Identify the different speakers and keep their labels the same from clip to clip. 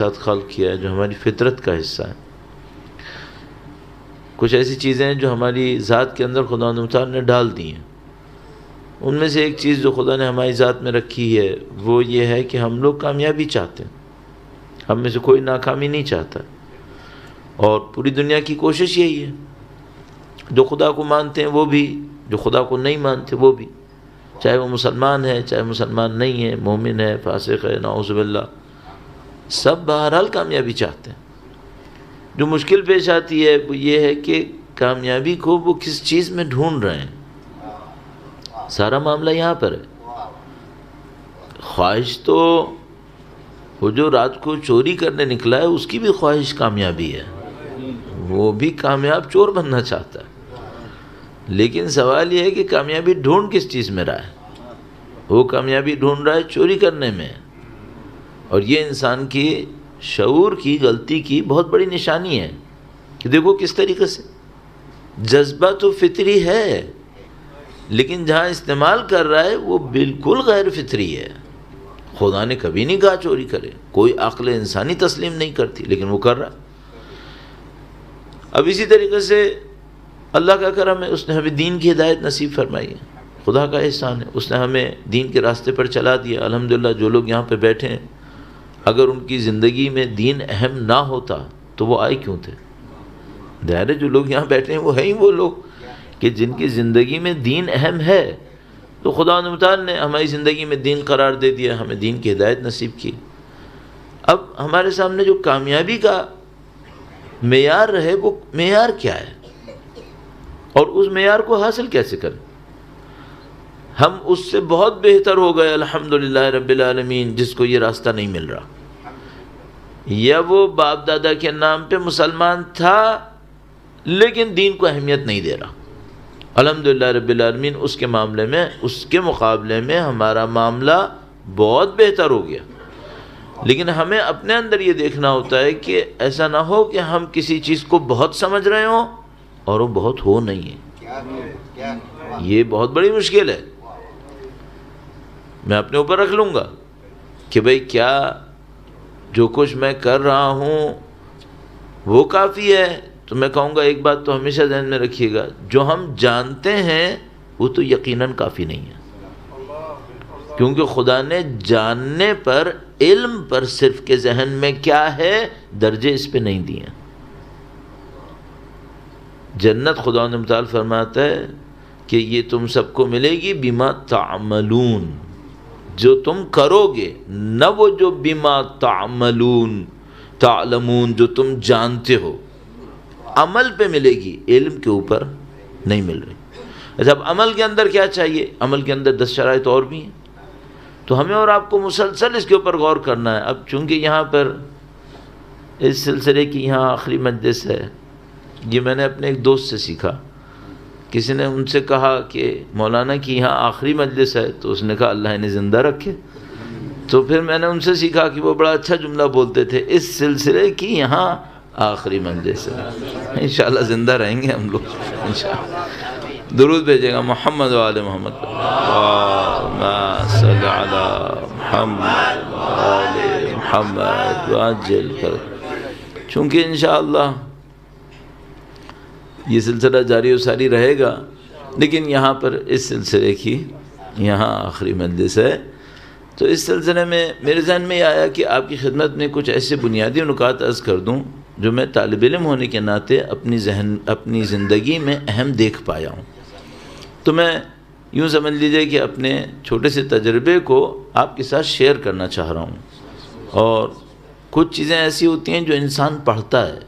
Speaker 1: ساتھ خلق کیا ہے جو ہماری فطرت کا حصہ ہے. کچھ ایسی چیزیں ہیں جو ہماری ذات کے اندر خدا متعال نے ڈال دی ہیں. ان میں سے ایک چیز جو خدا نے ہماری ذات میں رکھی ہے وہ یہ ہے کہ ہم لوگ کامیابی چاہتے ہیں. ہم میں سے کوئی ناکامی نہیں چاہتا، اور پوری دنیا کی کوشش یہی ہے. جو خدا کو مانتے ہیں وہ بھی، جو خدا کو نہیں مانتے وہ بھی، چاہے وہ مسلمان ہے چاہے مسلمان نہیں ہے، مومن ہے فاسق ہے، نعوذ باللہ، سب بہرحال کامیابی چاہتے ہیں. جو مشکل پیش آتی ہے وہ یہ ہے کہ کامیابی کو وہ کس چیز میں ڈھونڈ رہے ہیں. سارا معاملہ یہاں پر ہے. خواہش تو وہ جو رات کو چوری کرنے نکلا ہے اس کی بھی خواہش کامیابی ہے، وہ بھی کامیاب چور بننا چاہتا ہے. لیکن سوال یہ ہے کہ کامیابی ڈھونڈ کس چیز میں رہا ہے. وہ کامیابی ڈھونڈ رہا ہے چوری کرنے میں، اور یہ انسان کی شعور کی غلطی کی بہت بڑی نشانی ہے کہ دیکھو کس طریقے سے جذبہ تو فطری ہے، لیکن جہاں استعمال کر رہا ہے وہ بالکل غیر فطری ہے. خدا نے کبھی نہیں کہا چوری کرے، کوئی عقل انسانی تسلیم نہیں کرتی، لیکن وہ کر رہا. اب اسی طریقے سے اللہ کا کرم ہے، اس نے ہمیں دین کی ہدایت نصیب فرمائی ہے. خدا کا احسان ہے، اس نے ہمیں دین کے راستے پر چلا دیا. الحمدللہ جو لوگ یہاں پہ بیٹھے ہیں، اگر ان کی زندگی میں دین اہم نہ ہوتا تو وہ آئے کیوں تھے؟ ظاہر ہے جو لوگ یہاں بیٹھے ہیں وہ ہیں ہی وہ لوگ کہ جن کی زندگی میں دین اہم ہے. تو خدا متعال نے ہماری زندگی میں دین قرار دے دیا، ہمیں دین کی ہدایت نصیب کی. اب ہمارے سامنے جو کامیابی کا معیار رہے وہ معیار کیا ہے، اور اس معیار کو حاصل کیسے کریں؟ ہم اس سے بہت بہتر ہو گئے الحمدللہ رب العالمین جس کو یہ راستہ نہیں مل رہا، یا وہ باپ دادا کے نام پہ مسلمان تھا لیکن دین کو اہمیت نہیں دے رہا. الحمدللہ رب العالمین اس کے معاملے میں، اس کے مقابلے میں ہمارا معاملہ بہت بہتر ہو گیا. لیکن ہمیں اپنے اندر یہ دیکھنا ہوتا ہے کہ ایسا نہ ہو کہ ہم کسی چیز کو بہت سمجھ رہے ہوں اور وہ بہت ہو نہیں ہے. یہ بہت بڑی مشکل ہے. میں اپنے اوپر رکھ لوں گا کہ بھئی کیا جو کچھ میں کر رہا ہوں وہ کافی ہے، تو میں کہوں گا ایک بات تو ہمیشہ ذہن میں رکھیے گا، جو ہم جانتے ہیں وہ تو یقیناً کافی نہیں ہے. کیونکہ خدا نے جاننے پر، علم پر صرف کے ذہن میں کیا ہے درجے اس پہ نہیں دیے. جنت خدا نے متعال فرماتا ہے کہ یہ تم سب کو ملے گی بما تعملون، جو تم کرو گے، نہ وہ جو بما تعملون تعلمون جو تم جانتے ہو. عمل پہ ملے گی، علم کے اوپر نہیں مل رہی. اچھا اب عمل کے اندر کیا چاہیے؟ عمل کے اندر 10 شرائط اور بھی ہیں، تو ہمیں اور آپ کو مسلسل اس کے اوپر غور کرنا ہے. اب چونکہ یہاں پر اس سلسلے کی یہاں آخری مجلس ہے، یہ میں نے اپنے ایک دوست سے سیکھا. کسی نے ان سے کہا کہ مولانا کی یہاں آخری مجلس ہے، تو اس نے کہا اللہ انہیں زندہ رکھے. تو پھر میں نے ان سے سیکھا کہ وہ بڑا اچھا جملہ بولتے تھے، اس سلسلے کی یہاں آخری مجلس ہے. انشاءاللہ زندہ رہیں گے ہم لوگ انشاءاللہ. درود بھیجے گا محمد و آل محمد، اللہم صل علی محمد و آل محمد وعجل فرج. چونکہ انشاءاللہ یہ سلسلہ جاری و ساری رہے گا، لیکن یہاں پر اس سلسلے کی یہاں آخری مجلس ہے. تو اس سلسلے میں میرے ذہن میں یہ آیا کہ آپ کی خدمت میں کچھ ایسے بنیادی نکات عرض کر دوں جو میں طالب علم ہونے کے ناطے اپنی زندگی میں اہم دیکھ پایا ہوں. تو میں یوں سمجھ لیجئے کہ اپنے چھوٹے سے تجربے کو آپ کے ساتھ شیئر کرنا چاہ رہا ہوں. اور کچھ چیزیں ایسی ہوتی ہیں جو انسان پڑھتا ہے،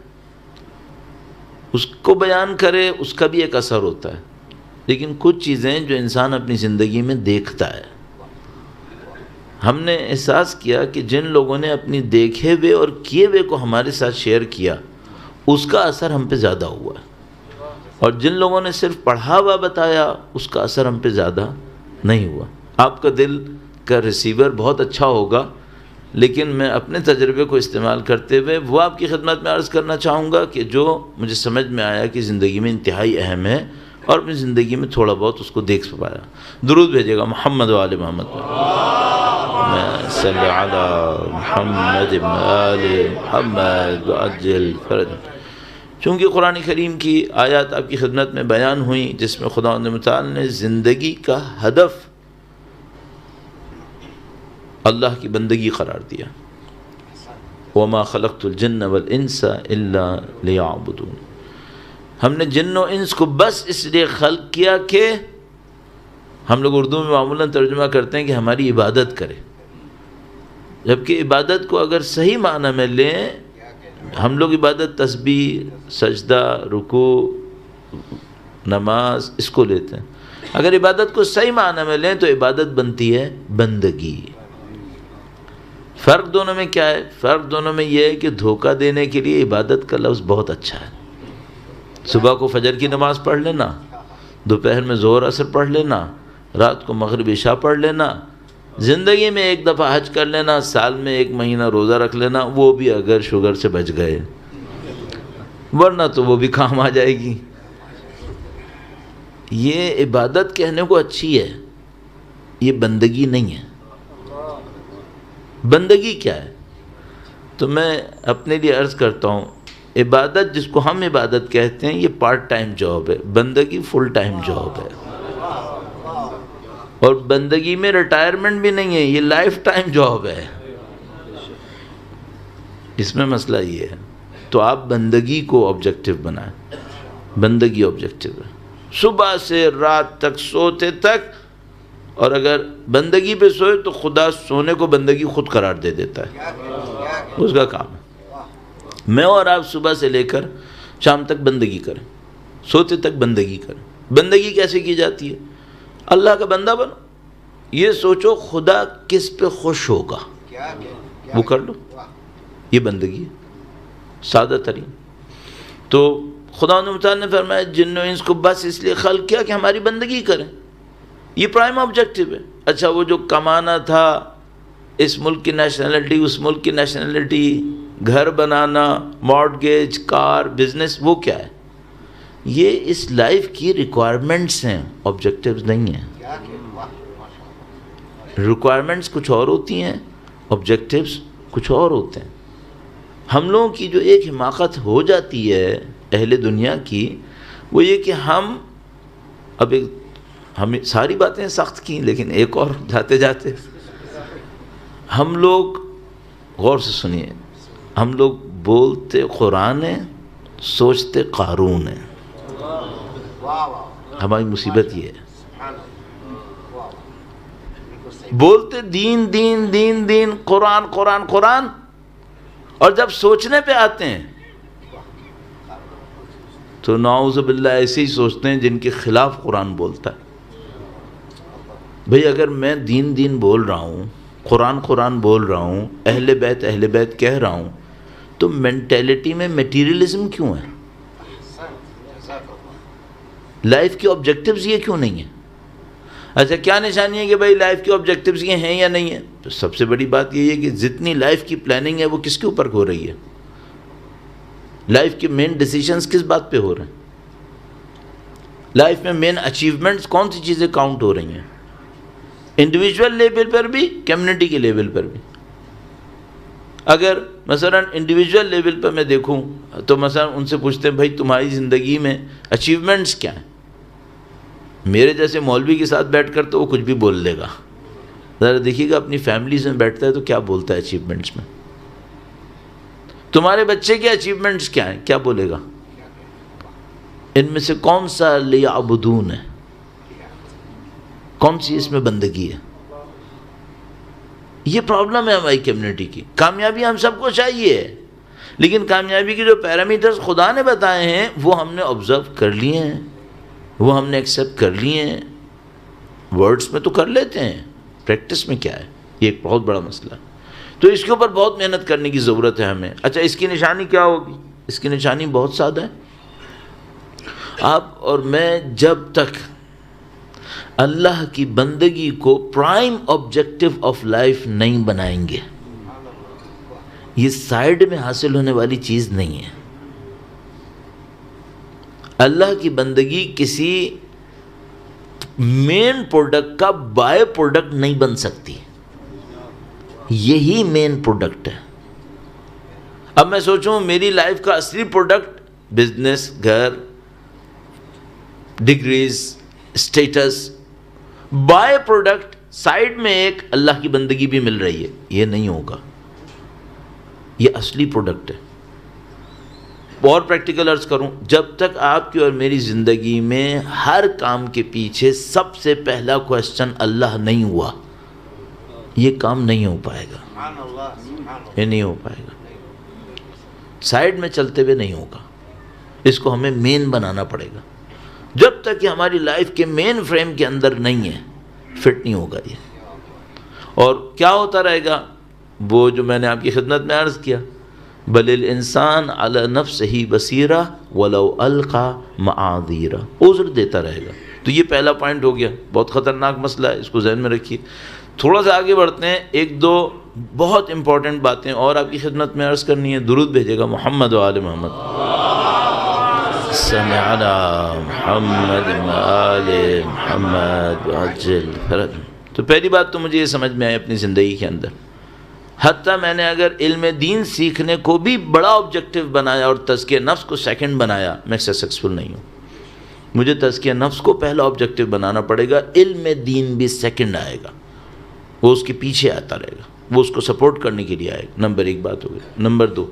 Speaker 1: اس کو بیان کرے، اس کا بھی ایک اثر ہوتا ہے. لیکن کچھ چیزیں جو انسان اپنی زندگی میں دیکھتا ہے، ہم نے احساس کیا کہ جن لوگوں نے اپنی دیکھے ہوئے اور کیے ہوئے کو ہمارے ساتھ شیئر کیا، اس کا اثر ہم پہ زیادہ ہوا ہے. اور جن لوگوں نے صرف پڑھا ہوا بتایا، اس کا اثر ہم پہ زیادہ نہیں ہوا. آپ کا دل کا ریسیور بہت اچھا ہوگا، لیکن میں اپنے تجربے کو استعمال کرتے ہوئے وہ آپ کی خدمت میں عرض کرنا چاہوں گا کہ جو مجھے سمجھ میں آیا کہ زندگی میں انتہائی اہم ہے، اور اپنی زندگی میں تھوڑا بہت اس کو دیکھ پایا. درود بھیجے گا محمد و آل محمد. صل علی محمد آل محمد وعجل فرج. چونکہ قرآن کریم کی آیات آپ کی خدمت میں بیان ہوئیں جس میں خدا متعال نے زندگی کا ہدف اللہ کی بندگی قرار دیا. وَمَا خَلَقْتُ الْجِنَّ وَالْإِنسَ إِلَّا لِيَعْبُدُونَ. ہم نے جن و انس کو بس اس لیے خلق کیا کہ ہم لوگ اردو میں معمولاً ترجمہ کرتے ہیں کہ ہماری عبادت کرے، جبکہ عبادت کو اگر صحیح معنی میں لیں، ہم لوگ عبادت تسبیح، سجدہ، رکوع، نماز اس کو لیتے ہیں. اگر عبادت کو صحیح معنی میں لیں تو عبادت بنتی ہے بندگی. فرق دونوں میں کیا ہے؟ فرق دونوں میں یہ ہے کہ دھوکہ دینے کے لیے عبادت کا لفظ بہت اچھا ہے. صبح کو فجر کی نماز پڑھ لینا، دوپہر میں ظہر عصر پڑھ لینا، رات کو مغرب عشاء پڑھ لینا، زندگی میں ایک دفعہ حج کر لینا، سال میں 1 مہینہ روزہ رکھ لینا، وہ بھی اگر شوگر سے بچ گئے، ورنہ تو وہ بھی کام آ جائے گی. یہ عبادت کہنے کو اچھی ہے، یہ بندگی نہیں ہے. بندگی کیا ہے؟ تو میں اپنے لیے عرض کرتا ہوں، عبادت جس کو ہم عبادت کہتے ہیں یہ پارٹ ٹائم جاب ہے، بندگی فل ٹائم جاب ہے. اور بندگی میں ریٹائرمنٹ بھی نہیں ہے، یہ لائف ٹائم جاب ہے. اس میں مسئلہ یہ ہے. تو آپ بندگی کو آبجیکٹو بنائیں. بندگی آبجیکٹو ہے، صبح سے رات تک سوتے تک. اور اگر بندگی پہ سوئے تو خدا سونے کو بندگی خود قرار دے دیتا ہے، اس کا کام ہے. میں اور آپ صبح سے لے کر شام تک بندگی کریں، سوتے تک بندگی کریں. بندگی کیسے کی جاتی ہے؟ اللہ کا بندہ بنو، یہ سوچو خدا کس پہ خوش ہوگا وہ کر لو. یہ بندگی ہے سادہ ترین. تو خدا متعال نے فرمایا جن و انس کو بس اس لیے خلق کیا کہ ہماری بندگی کریں. یہ پرائم آبجیکٹو ہے. اچھا وہ جو کمانا تھا، اس ملک کی نیشنلٹی، اس ملک کی نیشنلٹی، گھر بنانا، مارٹگیج، کار، بزنس، وہ کیا ہے؟ یہ اس لائف کی ریکوائرمنٹس ہیں، آبجیکٹیوز نہیں ہیں. ریکوائرمنٹس کچھ اور ہوتی ہیں، آبجیکٹیوز کچھ اور ہوتے ہیں. ہم لوگوں کی جو ایک حماقت ہو جاتی ہے اہل دنیا کی، وہ یہ کہ ہم ساری باتیں سخت کی، لیکن ایک اور جاتے جاتے ہم لوگ، غور سے سنیے، ہم لوگ بولتے قرآن ہیں، سوچتے قارون ہیں. ہماری مصیبت یہ ہے، بولتے دین دین دین دین، قرآن قرآن قرآن، اور جب سوچنے پہ آتے ہیں تو نعوذ باللہ ایسے ہی سوچتے ہیں جن کے خلاف قرآن بولتا ہے. بھئی اگر میں دین دین بول رہا ہوں، قرآن قرآن بول رہا ہوں، اہل بیت کہہ رہا ہوں، تو مینٹیلٹی میں میٹیریلزم کیوں ہے؟ لائف کے آبجیکٹیوز یہ کیوں نہیں ہیں؟ اچھا کیا نشانی ہے کہ بھئی لائف کے آبجیکٹیوز یہ ہیں یا نہیں ہیں؟ تو سب سے بڑی بات یہ ہے کہ جتنی لائف کی پلاننگ ہے وہ کس کے اوپر ہو رہی ہے؟ لائف کے مین ڈیسیشنز کس بات پہ ہو رہے ہیں؟ لائف میں مین اچیومنٹس کون سی چیزیں کاؤنٹ ہو رہی ہیں؟ انڈیویجول لیول پر بھی، کمیونٹی کے لیول پر بھی. اگر مثلا انڈیویجول لیول پر میں دیکھوں تو مثلا ان سے پوچھتے ہیں بھائی تمہاری زندگی میں اچیومنٹس کیا ہیں؟ میرے جیسے مولوی کے ساتھ بیٹھ کر تو وہ کچھ بھی بول دے گا. ذرا دیکھیے گا اپنی فیملیز میں بیٹھتا ہے تو کیا بولتا ہے اچیومنٹس میں. تمہارے بچے کے اچیومنٹس کیا ہیں؟ کیا بولے گا؟ ان میں سے کون سا لیعبدون ہے؟ کون سی اس میں بندگی ہے؟ یہ پرابلم ہے ہماری کمیونٹی کی. کامیابی ہم سب کو چاہیے، لیکن کامیابی کے جو پیرامیٹرز خدا نے بتائے ہیں وہ ہم نے آبزرو کر لیے ہیں، وہ ہم نے ایکسیپٹ کر لیے ہیں. ورڈز میں تو کر لیتے ہیں، پریکٹس میں کیا ہے؟ یہ ایک بہت بڑا مسئلہ ہے. تو اس کے اوپر بہت محنت کرنے کی ضرورت ہے ہمیں. اچھا اس کی نشانی کیا ہوگی؟ اس کی نشانی بہت سادہ ہے. آپ اور میں جب تک اللہ کی بندگی کو پرائم آبجیکٹو آف لائف نہیں بنائیں گے، یہ سائیڈ میں حاصل ہونے والی چیز نہیں ہے. اللہ کی بندگی کسی مین پروڈکٹ کا بائی پروڈکٹ نہیں بن سکتی. یہی مین پروڈکٹ ہے۔ اب میں سوچوں میری لائف کا اصلی پروڈکٹ بزنس، گھر، degrees, status, by product side میں ایک اللہ کی بندگی بھی مل رہی ہے، یہ نہیں ہوگا، یہ اصلی پروڈکٹ ہے۔ اور پریکٹیکل عرض کروں، جب تک آپ کی اور میری زندگی میں ہر کام کے پیچھے سب سے پہلا کوشچن اللہ نہیں ہوا، یہ کام نہیں ہو پائے گا، یہ نہیں ہو پائے گا، سائڈ میں چلتے ہوئے نہیں ہوگا، اس کو ہمیں مین بنانا پڑے گا۔ جب تک یہ ہماری لائف کے مین فریم کے اندر نہیں ہے، فٹ نہیں ہوگا یہ۔ اور کیا ہوتا رہے گا؟ وہ جو میں نے آپ کی خدمت میں عرض کیا، بل الانسان علی نفسہ بصیرہ ولو القی معاذیرہ، عذر دیتا رہے گا۔ تو یہ پہلا پوائنٹ ہو گیا، بہت خطرناک مسئلہ ہے، اس کو ذہن میں رکھیے۔ تھوڑا سا آگے بڑھتے ہیں، ایک دو بہت امپورٹنٹ باتیں اور آپ کی خدمت میں عرض کرنی ہے۔ درود بھیجے گا محمد و آل محمد، صلی علی محمد و آل محمد وعجل فرج۔ تو پہلی بات تو مجھے یہ سمجھ میں آئی اپنی زندگی کے اندر، حتیٰ میں نے اگر علم دین سیکھنے کو بھی بڑا آبجیکٹو بنایا اور تزکیہ نفس کو سیکنڈ بنایا، میں سکسیسفل نہیں ہوں۔ مجھے تزکیہ نفس کو پہلا آبجیکٹو بنانا پڑے گا، علم دین بھی سیکنڈ آئے گا، وہ اس کے پیچھے آتا رہے گا، وہ اس کو سپورٹ کرنے کے لیے آئے گا۔ نمبر ایک بات ہو گئی۔ نمبر دو،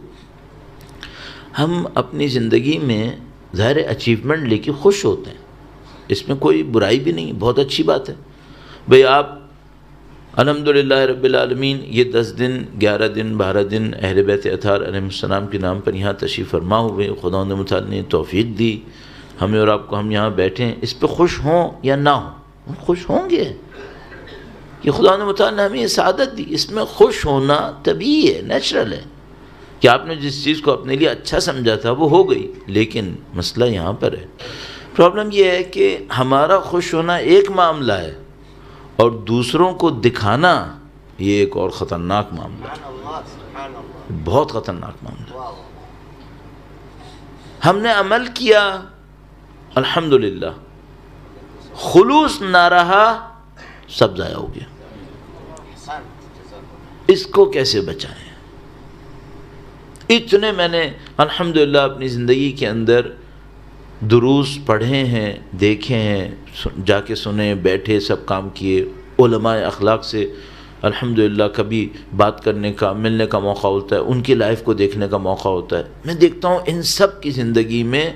Speaker 1: ہم اپنی زندگی میں ظاہر اچیومنٹ لے کے خوش ہوتے ہیں، اس میں کوئی برائی بھی نہیں، بہت اچھی بات ہے۔ بھئی آپ الحمدللہ رب العالمین یہ 10 دن 11 دن 12 دن اہل بیت اطہار علیہ السلام کے نام پر یہاں تشریف فرما ہوئے، خدا متعال نے توفیق دی ہمیں اور آپ کو، ہم یہاں بیٹھے ہیں، اس پہ خوش ہوں یا نہ ہوں، ہم خوش ہوں گے کہ خدا متعال نے ہمیں یہ سعادت دی۔ اس میں خوش ہونا طبیعی ہے، نیچرل ہے کہ آپ نے جس چیز کو اپنے لیے اچھا سمجھا تھا وہ ہو گئی، لیکن مسئلہ یہاں پر ہے، پرابلم یہ ہے کہ ہمارا خوش ہونا ایک معاملہ ہے اور دوسروں کو دکھانا یہ ایک اور خطرناک معاملہ ہے، بہت خطرناک معاملہ۔ ہم نے عمل کیا الحمدللہ، خلوص نہ رہا، سب ضائع ہو گیا، اس کو کیسے بچائیں؟ اتنے میں نے الحمدللہ اپنی زندگی کے اندر دروس پڑھے ہیں، دیکھے ہیں، جا کے سنے، بیٹھے، سب کام کیے، علماء اخلاق سے الحمدللہ کبھی بات کرنے کا، ملنے کا موقع ہوتا ہے، ان کی لائف کو دیکھنے کا موقع ہوتا ہے۔ میں دیکھتا ہوں ان سب کی زندگی میں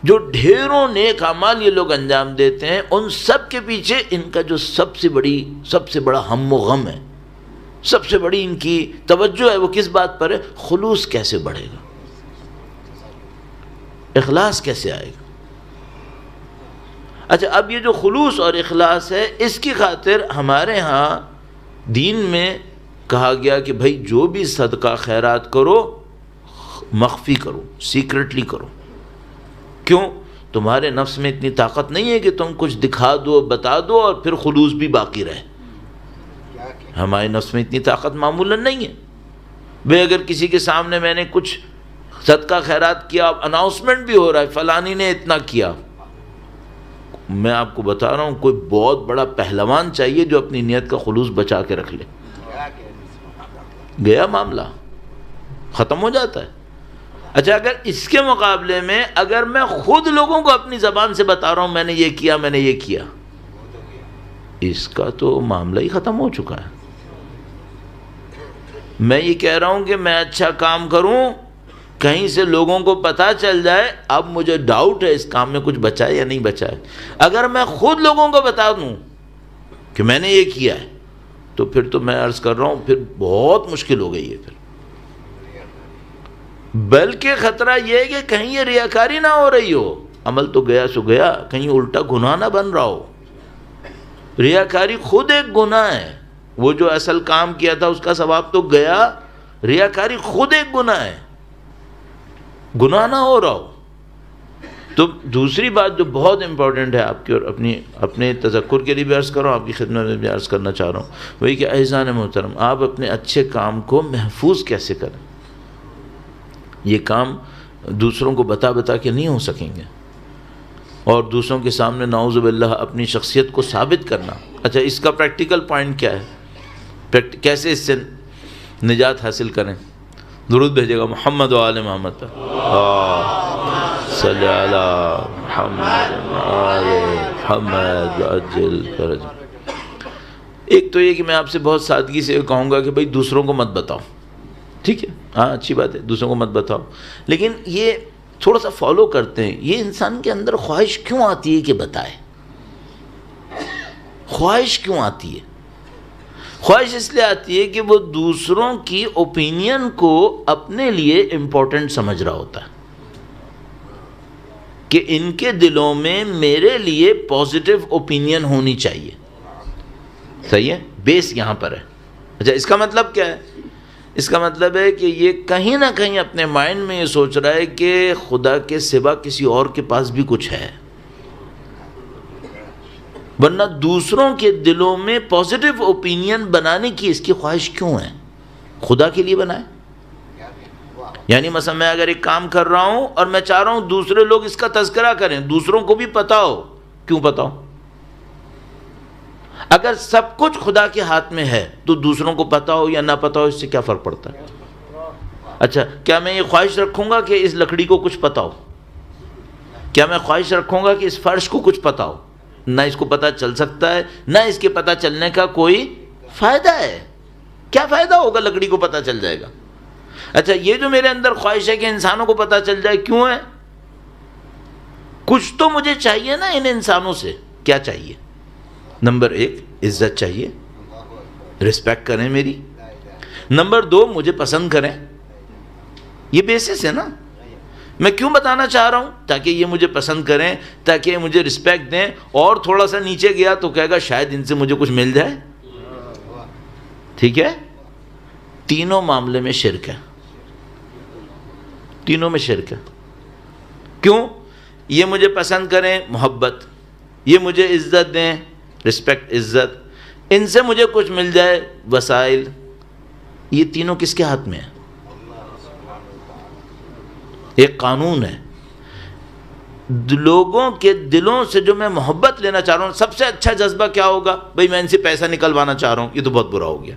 Speaker 1: جو ڈھیروں نیک اعمال یہ لوگ انجام دیتے ہیں، ان سب کے پیچھے ان کا جو سب سے بڑا ہم و غم ہے، سب سے بڑی ان کی توجہ ہے، وہ کس بات پر ہے؟ خلوص کیسے بڑھے گا، اخلاص کیسے آئے گا۔ اچھا، اب یہ جو خلوص اور اخلاص ہے، اس کی خاطر ہمارے ہاں دین میں کہا گیا کہ بھائی جو بھی صدقہ خیرات کرو مخفی کرو، سیکرٹلی کرو۔ کیوں؟ تمہارے نفس میں اتنی طاقت نہیں ہے کہ تم کچھ دکھا دو، بتا دو اور پھر خلوص بھی باقی رہے۔ ہمارے نفس میں اتنی طاقت معمولاً نہیں ہے۔ بھئی اگر کسی کے سامنے میں نے کچھ صدقہ خیرات کیا، اناؤنسمنٹ بھی ہو رہا ہے فلانی نے اتنا کیا، میں آپ کو بتا رہا ہوں کوئی بہت بڑا پہلوان چاہیے جو اپنی نیت کا خلوص بچا کے رکھ لے، گیا معاملہ، ختم ہو جاتا ہے۔ اچھا، اگر اس کے مقابلے میں اگر میں خود لوگوں کو اپنی زبان سے بتا رہا ہوں میں نے یہ کیا، میں نے یہ کیا، اس کا تو معاملہ ہی ختم ہو چکا ہے۔ میں یہ کہہ رہا ہوں کہ میں اچھا کام کروں، کہیں سے لوگوں کو پتہ چل جائے، اب مجھے ڈاؤٹ ہے اس کام میں کچھ بچا ہے یا نہیں بچا ہے۔ اگر میں خود لوگوں کو بتا دوں کہ میں نے یہ کیا ہے، تو پھر تو میں عرض کر رہا ہوں پھر بہت مشکل ہو گئی ہے پھر۔ بلکہ خطرہ یہ ہے کہ کہیں یہ ریاکاری نہ ہو رہی ہو، عمل تو گیا سو گیا، کہیں الٹا گناہ نہ بن رہا ہو۔ ریاکاری خود ایک گناہ ہے، وہ جو اصل کام کیا تھا اس کا ثواب تو گیا، ریاکاری خود ایک گناہ ہے، گناہ نہ ہو رہا ہو۔ تو دوسری بات جو بہت امپورٹنٹ ہے آپ کی اور اپنے تذکر کے لیے بھی عرض کر رہا ہوں، آپ کی خدمت میں بھی عرض کرنا چاہ رہا ہوں، وہی کہ اعزان محترم، آپ اپنے اچھے کام کو محفوظ کیسے کریں۔ یہ کام دوسروں کو بتا کے نہیں ہو سکیں گے، اور دوسروں کے سامنے نعوذ باللہ اپنی شخصیت کو ثابت کرنا۔ اچھا، اس کا پریکٹیکل پوائنٹ کیا ہے؟ کیسے اس سے نجات حاصل کریں؟ درود بھیجے گا محمد و آل محمد پر، صلی علی محمد آل محمد عجل فرج۔ ایک تو یہ کہ میں آپ سے بہت سادگی سے کہوں گا کہ بھائی دوسروں کو مت بتاؤ، ٹھیک ہے، ہاں اچھی بات ہے، دوسروں کو مت بتاؤ، لیکن یہ تھوڑا سا فالو کرتے ہیں۔ یہ انسان کے اندر خواہش کیوں آتی ہے کہ بتائے؟ خواہش کیوں آتی ہے؟ خواہش اس لیے آتی ہے کہ وہ دوسروں کی اوپینین کو اپنے لیے امپورٹنٹ سمجھ رہا ہوتا ہے، کہ ان کے دلوں میں میرے لیے پازیٹیو اوپینین ہونی چاہیے۔ صحیح ہے، بیس یہاں پر ہے۔ اچھا، اس کا مطلب کیا ہے؟ اس کا مطلب ہے کہ یہ کہیں نہ کہیں اپنے مائنڈ میں یہ سوچ رہا ہے کہ خدا کے سوا کسی اور کے پاس بھی کچھ ہے، ورنہ دوسروں کے دلوں میں پازیٹیو اوپینین بنانے کی اس کی خواہش کیوں ہے؟ خدا کے لیے بنائے۔ یعنی مثلا میں اگر ایک کام کر رہا ہوں اور میں چاہ رہا ہوں دوسرے لوگ اس کا تذکرہ کریں، دوسروں کو بھی پتا ہو، کیوں پتا ہو؟ اگر سب کچھ خدا کے ہاتھ میں ہے تو دوسروں کو پتا ہو یا نہ پتا ہو اس سے کیا فرق پڑتا ہے؟ اچھا، کیا میں یہ خواہش رکھوں گا کہ اس لکڑی کو کچھ پتا ہو؟ کیا میں خواہش رکھوں گا کہ اس فرش کو کچھ پتا ہو؟ نہ اس کو پتا چل سکتا ہے، نہ اس کے پتا چلنے کا کوئی فائدہ ہے۔ کیا فائدہ ہوگا؟ لکڑی کو پتا چل جائے گا۔ اچھا، یہ جو میرے اندر خواہش ہے کہ انسانوں کو پتا چل جائے، کیوں ہے؟ کچھ تو مجھے چاہیے نا ان انسانوں سے۔ کیا چاہیے؟ نمبر 1 عزت چاہیے، رسپیکٹ کریں میری۔ نمبر 2 مجھے پسند کریں۔ یہ بیسس ہے نا۔ میں کیوں بتانا چاہ رہا ہوں؟ تاکہ یہ مجھے پسند کریں، تاکہ یہ مجھے رسپیکٹ دیں، اور تھوڑا سا نیچے گیا تو کہے گا شاید ان سے مجھے کچھ مل جائے۔ ٹھیک ہے؟ تینوں معاملے میں شرک ہے، تینوں میں شرک ہے۔ کیوں؟ یہ مجھے پسند کریں، محبت، یہ مجھے عزت دیں، رسپیکٹ، عزت، ان سے مجھے کچھ مل جائے، وسائل، یہ تینوں کس کے ہاتھ میں ہے؟ ایک قانون ہے۔ لوگوں کے دلوں سے جو میں محبت لینا چاہ رہا ہوں، سب سے اچھا جذبہ کیا ہوگا؟ بھئی میں ان سے پیسہ نکلوانا چاہ رہا ہوں، یہ تو بہت برا ہو گیا۔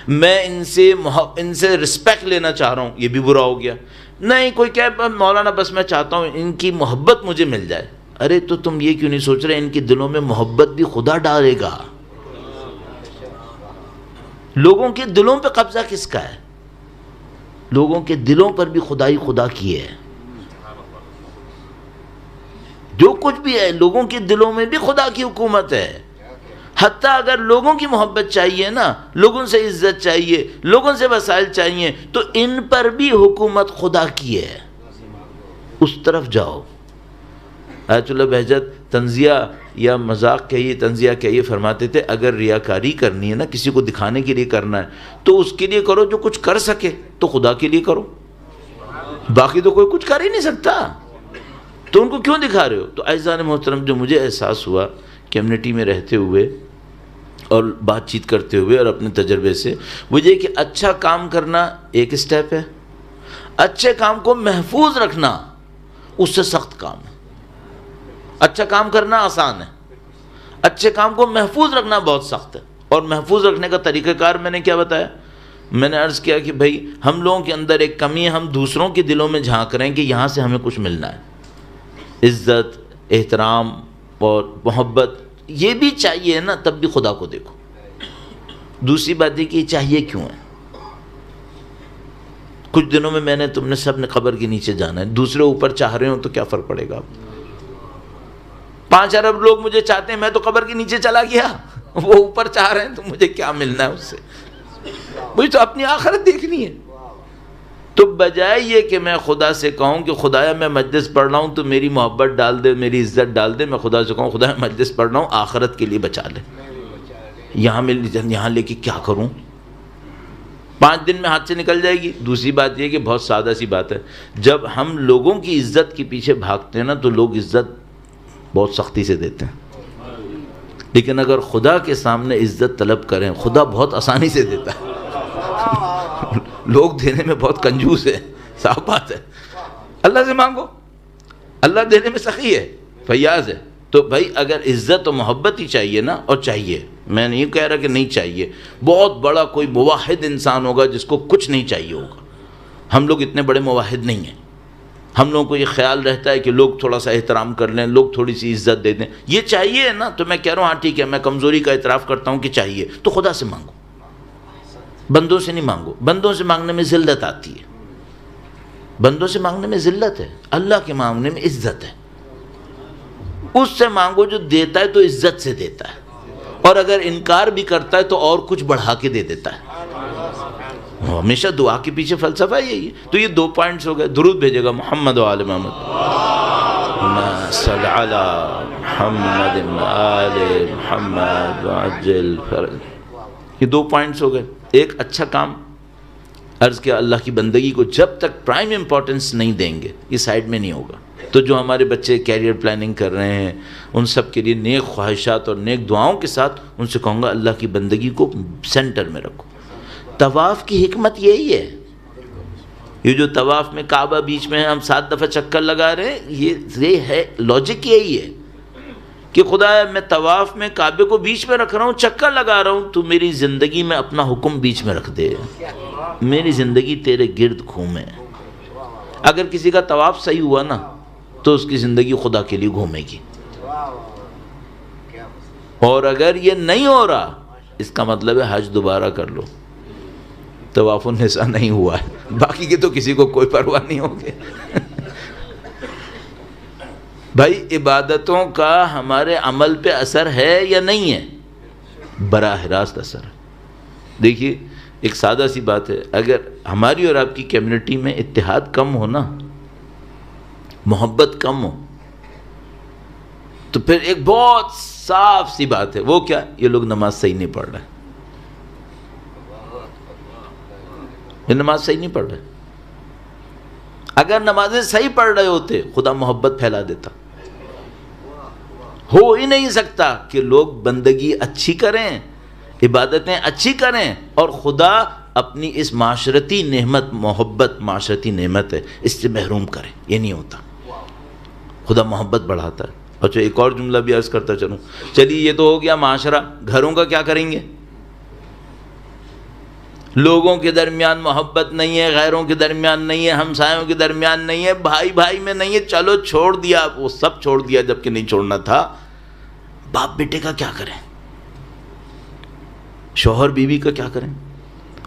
Speaker 1: میں ان سے رسپیکٹ لینا چاہ رہا ہوں، یہ بھی برا ہو گیا۔ نہیں، کوئی کہے مولانا بس میں چاہتا ہوں ان کی محبت مجھے مل جائے۔ ارے تو تم یہ کیوں نہیں سوچ رہے ان کے دلوں میں محبت بھی خدا ڈالے گا؟ لوگوں کے دلوں پہ قبضہ کس کا ہے؟ لوگوں کے دلوں پر بھی خدائی خدا کی ہے۔ جو کچھ بھی ہے لوگوں کے دلوں میں بھی خدا کی حکومت ہے۔ حتیٰ اگر لوگوں کی محبت چاہیے نا، لوگوں سے عزت چاہیے، لوگوں سے وسائل چاہیے، تو ان پر بھی حکومت خدا کی ہے۔ اس طرف جاؤ۔ آیت اللہ بہجت تنزیہ یا مذاق کہیے، تنزیہ کہیے، فرماتے تھے اگر ریاکاری کرنی ہے نا، کسی کو دکھانے کے لیے کرنا ہے تو اس کے لیے کرو جو کچھ کر سکے، تو خدا کے لیے کرو، باقی تو کوئی کچھ کر ہی نہیں سکتا، تو ان کو کیوں دکھا رہے ہو؟ تو اعزائے محترم، جو مجھے احساس ہوا کمیونٹی میں رہتے ہوئے اور بات چیت کرتے ہوئے اور اپنے تجربے سے، وہ یہ کہ اچھا کام کرنا ایک سٹیپ ہے، اچھے کام کو محفوظ رکھنا اس سے سخت کام ہے۔ اچھا کام کرنا آسان ہے، اچھے کام کو محفوظ رکھنا بہت سخت ہے۔ اور محفوظ رکھنے کا طریقہ کار میں نے کیا بتایا؟ میں نے عرض کیا کہ بھائی ہم لوگوں کے اندر ایک کمی ہے، ہم دوسروں کے دلوں میں جھانک رہے ہیں کہ یہاں سے ہمیں کچھ ملنا ہے، عزت، احترام اور محبت، یہ بھی چاہیے نا، تب بھی خدا کو دیکھو۔ دوسری بات یہ کہ یہ چاہیے کیوں ہے؟ کچھ دنوں میں تم نے سب نے قبر کے نیچے جانا ہے، دوسرے اوپر چاہ رہے ہوں تو کیا فرق پڑے گا؟ 5 ارب لوگ مجھے چاہتے ہیں، میں تو قبر کے نیچے چلا گیا، وہ اوپر چاہ رہے ہیں تو مجھے کیا ملنا ہے اس سے؟ مجھے تو اپنی آخرت دیکھنی ہے۔ تو بجائے یہ کہ میں خدا سے کہوں کہ خدایا میں مجلس پڑھ رہا ہوں تو میری محبت ڈال دے، میری عزت ڈال دے، میں خدا سے کہوں خدایا مجلس پڑھ رہا ہوں، آخرت کے لیے بچا لے، یہاں لے کے کیا کروں؟ 5 دن میں ہاتھ سے نکل جائے گی۔ دوسری بات یہ کہ بہت سادہ سی بات ہے، جب ہم لوگوں کی عزت کے پیچھے بھاگتے ہیں نا تو لوگ عزت بہت سختی سے دیتے ہیں، لیکن اگر خدا کے سامنے عزت طلب کریں، خدا بہت آسانی سے دیتا ہے۔ لوگ دینے میں بہت کنجوس ہے، صاف بات ہے۔ اللہ سے مانگو، اللہ دینے میں سخی ہے، فیاض ہے، تو بھائی اگر عزت و محبت ہی چاہیے نا، اور چاہیے، میں نہیں کہہ رہا کہ نہیں چاہیے، بہت بڑا کوئی موحد انسان ہوگا جس کو کچھ نہیں چاہیے ہوگا، ہم لوگ اتنے بڑے موحد نہیں ہیں، ہم لوگوں کو یہ خیال رہتا ہے کہ لوگ تھوڑا سا احترام کر لیں، لوگ تھوڑی سی عزت دے دیں، یہ چاہیے نا، تو میں کہہ رہا ہوں ہاں ٹھیک ہے، میں کمزوری کا اعتراف کرتا ہوں کہ چاہیے، تو خدا سے مانگو، بندوں سے نہیں مانگو، بندوں سے مانگنے میں ذلت آتی ہے، بندوں سے مانگنے میں ذلت ہے، اللہ کے مانگنے میں عزت ہے، اس سے مانگو جو دیتا ہے تو عزت سے دیتا ہے، اور اگر انکار بھی کرتا ہے تو اور کچھ بڑھا کے دے دیتا ہے، ہمیشہ دعا کے پیچھے فلسفہ یہی ہے۔ تو یہ 2 پوائنٹس ہو گئے، درود بھیجے گا محمد و آل محمد، اللہم صل علی محمد آل محمد وعجل فرج، یہ 2 پوائنٹس ہو گئے۔ ایک اچھا کام عرض کیا، اللہ کی بندگی کو جب تک پرائم امپورٹنس نہیں دیں گے یہ سائیڈ میں نہیں ہوگا۔ تو جو ہمارے بچے کیریئر پلاننگ کر رہے ہیں ان سب کے لیے نیک خواہشات اور نیک دعاؤں کے ساتھ ان سے کہوں گا اللہ کی بندگی کو سینٹر میں رکھو۔ طواف کی حکمت یہی ہے، یہ جو طواف میں کعبہ بیچ میں ہم 7 دفعہ چکر لگا رہے ہیں، یہ ہے لاجک، یہی ہے کہ خدا میں طواف میں کعبے کو بیچ میں رکھ رہا ہوں، چکر لگا رہا ہوں، تو میری زندگی میں اپنا حکم بیچ میں رکھ دے، میری زندگی تیرے گرد گھومے۔ اگر کسی کا طواف صحیح ہوا نا تو اس کی زندگی خدا کے لیے گھومے گی، اور اگر یہ نہیں ہو رہا اس کا مطلب ہے حج دوبارہ کر لو، طواف النساء نہیں ہوا ہے، باقی کے تو کسی کو کوئی پرواہ نہیں ہوگی۔ بھائی عبادتوں کا ہمارے عمل پہ اثر ہے یا نہیں ہے؟ براہ راست اثر ہے۔ دیکھیے ایک سادہ سی بات ہے، اگر ہماری اور آپ کی کمیونٹی میں اتحاد کم ہو نا، محبت کم ہو، تو پھر ایک بہت صاف سی بات ہے، وہ کیا؟ یہ لوگ نماز صحیح نہیں پڑھ رہے، یہ نماز صحیح نہیں پڑھ رہے۔ اگر نمازیں صحیح پڑھ رہے ہوتے خدا محبت پھیلا دیتا۔ ہو ہی نہیں سکتا کہ لوگ بندگی اچھی کریں، عبادتیں اچھی کریں، اور خدا اپنی اس معاشرتی نعمت، محبت معاشرتی نعمت ہے، اس سے محروم کرے، یہ نہیں ہوتا۔ خدا محبت بڑھاتا ہے۔ اچھا ایک اور جملہ بھی عرض کرتا چلوں، چلیے یہ تو ہو گیا معاشرہ، گھروں کا کیا کریں گے؟ لوگوں کے درمیان محبت نہیں ہے، غیروں کے درمیان نہیں ہے، ہمسایوں کے درمیان نہیں ہے، بھائی بھائی میں نہیں ہے، چلو چھوڑ دیا، وہ سب چھوڑ دیا جب کہ نہیں چھوڑنا تھا۔ باپ بیٹے کا کیا کریں؟ شوہر بیوی کا کیا کریں؟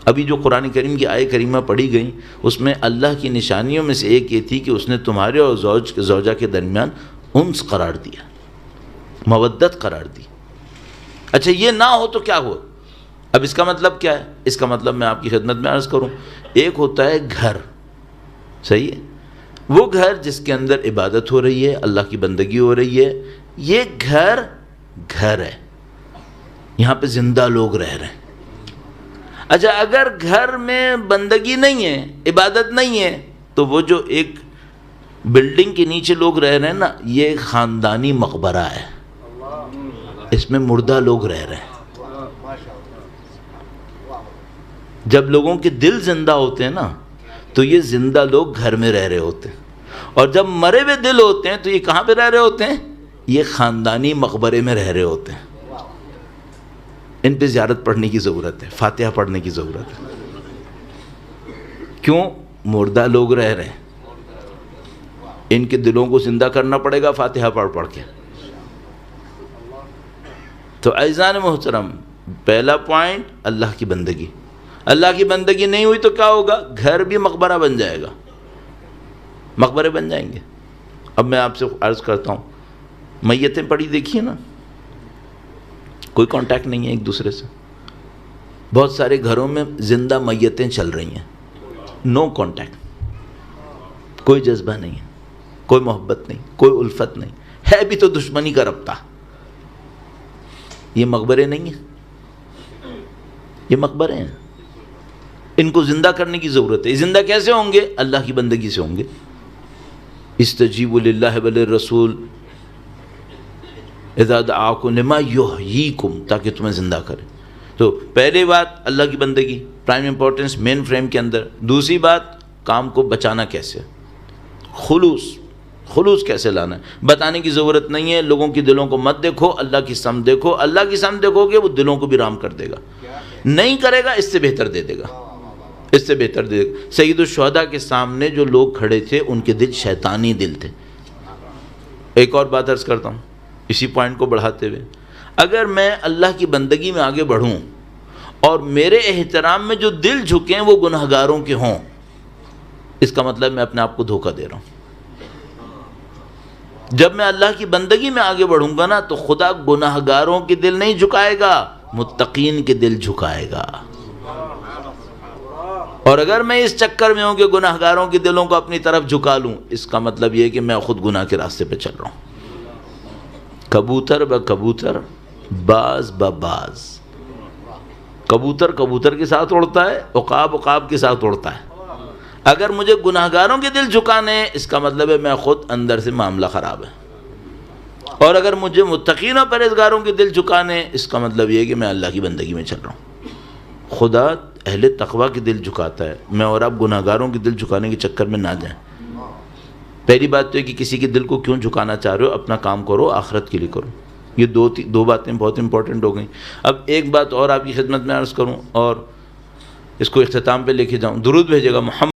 Speaker 1: ابھی جو قرآن کریم کی آیت کریمہ پڑھی گئی اس میں اللہ کی نشانیوں میں سے ایک یہ تھی کہ اس نے تمہارے اور زوجہ کے درمیان انس قرار دیا، مودت قرار دی۔ اچھا یہ نہ ہو تو کیا ہو؟ اب اس کا مطلب کیا ہے؟ اس کا مطلب میں آپ کی خدمت میں عرض کروں، ایک ہوتا ہے گھر، صحیح ہے، وہ گھر جس کے اندر عبادت ہو رہی ہے، اللہ کی بندگی ہو رہی ہے، یہ گھر ہے، یہاں پہ زندہ لوگ رہ رہے ہیں۔ اچھا اگر گھر میں بندگی نہیں ہے، عبادت نہیں ہے، تو وہ جو ایک بلڈنگ کے نیچے لوگ رہ رہے ہیں نا، یہ خاندانی مقبرہ ہے، اس میں مردہ لوگ رہ رہے ہیں۔ جب لوگوں کے دل زندہ ہوتے ہیں نا تو یہ زندہ لوگ گھر میں رہ رہے ہوتے ہیں، اور جب مرے ہوئے دل ہوتے ہیں تو یہ کہاں پہ رہ رہے ہوتے ہیں؟ یہ خاندانی مقبرے میں رہ رہے ہوتے ہیں۔ ان پہ زیارت پڑھنے کی ضرورت ہے، فاتحہ پڑھنے کی ضرورت ہے۔ کیوں؟ مردہ لوگ رہ رہے ہیں، ان کے دلوں کو زندہ کرنا پڑے گا فاتحہ پڑھ کے۔ تو عزیزان محترم، پہلا پوائنٹ اللہ کی بندگی، اللہ کی بندگی نہیں ہوئی تو کیا ہوگا؟ گھر بھی مقبرہ بن جائے گا، مقبرے بن جائیں گے۔ اب میں آپ سے عرض کرتا ہوں، میتیں پڑی دیکھیے نا، کوئی کانٹیکٹ نہیں ہے ایک دوسرے سے، بہت سارے گھروں میں زندہ میتیں چل رہی ہیں، نو کانٹیکٹ، کوئی جذبہ نہیں ہے، کوئی محبت نہیں، کوئی الفت نہیں ہے، بھی تو دشمنی کا رابطہ۔ یہ مقبرے نہیں ہیں، یہ مقبرے ہیں، ان کو زندہ کرنے کی ضرورت ہے۔ زندہ کیسے ہوں گے؟ اللہ کی بندگی سے ہوں گے۔ استجیبوا للہ وللرسول اذا دعاکم لما یحییکم، تاکہ تمہیں زندہ کرے۔ تو پہلی بات اللہ کی بندگی، پرائم امپورٹنس مین فریم کے اندر۔ دوسری بات کام کو بچانا کیسے، خلوص، خلوص کیسے لانا ہے بتانے کی ضرورت نہیں ہے. لوگوں کی دلوں کو مت دیکھو, اللہ کی سمت دیکھو. اللہ کی سمت دیکھو گے وہ دلوں کو بھی رام کر دے گا, نہیں کرے گا اس سے بہتر دے دے گا, اس سے بہتر دے دے گا. سید الشہداء کے سامنے جو لوگ کھڑے تھے ان کے دل شیطانی دل تھے. ایک اور بات عرض کرتا ہوں اسی پوائنٹ کو بڑھاتے ہوئے, اگر میں اللہ کی بندگی میں آگے بڑھوں اور میرے احترام میں جو دل جھکیں وہ گناہگاروں کے ہوں, اس کا مطلب میں اپنے آپ کو دھوکہ دے رہا ہوں. جب میں اللہ کی بندگی میں آگے بڑھوں گا نا تو خدا گناہگاروں کے دل نہیں جھکائے گا, متقین کے دل جھکائے گا. اور اگر میں اس چکر میں ہوں کہ گناہگاروں کے دلوں کو اپنی طرف جھکا لوں, اس کا مطلب یہ کہ میں خود گناہ کے راستے پہ چل رہا ہوں. کبوتر بکبوتر, باز بباز. کبوتر کبوتر کے ساتھ اڑتا ہے, عقاب عقاب کے ساتھ اڑتا ہے. اگر مجھے گناہگاروں کے دل جھکانے اس کا مطلب ہے میں خود اندر سے معاملہ خراب ہے. اور اگر مجھے متقین و پرہیزگاروں کے دل جھکانے اس کا مطلب یہ ہے کہ میں اللہ کی بندگی میں چل رہا ہوں. خدا اہل تقوی کے دل جھکاتا ہے, میں اور آپ گناہگاروں کے دل جھکانے کے چکر میں نہ جائیں. پہلی بات تو ہے کہ کسی کے دل کو کیوں جھکانا چاہ رہے ہو, اپنا کام کرو, آخرت کے لیے کرو. یہ دو باتیں بہت امپورٹنٹ ہو گئیں. اب ایک بات اور آپ کی خدمت میں عرض کروں اور اس کو اختتام پہ لے کے جاؤں. درود بھیجے گا محمد